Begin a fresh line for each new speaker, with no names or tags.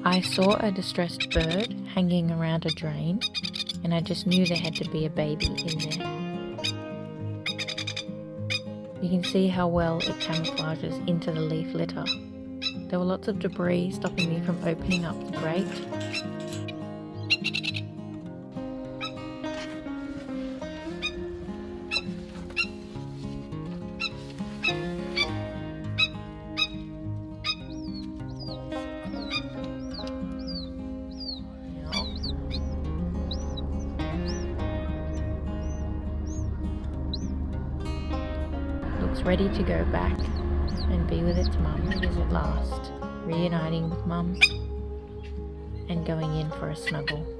I saw a distressed bird hanging around a drain, and I just knew there had to be a baby in there. You can see how well it camouflages into the leaf litter. There were lots of debris stopping me from opening up the grate. Looks ready to go back and be with its mum at last, reuniting with mum and going in for a snuggle.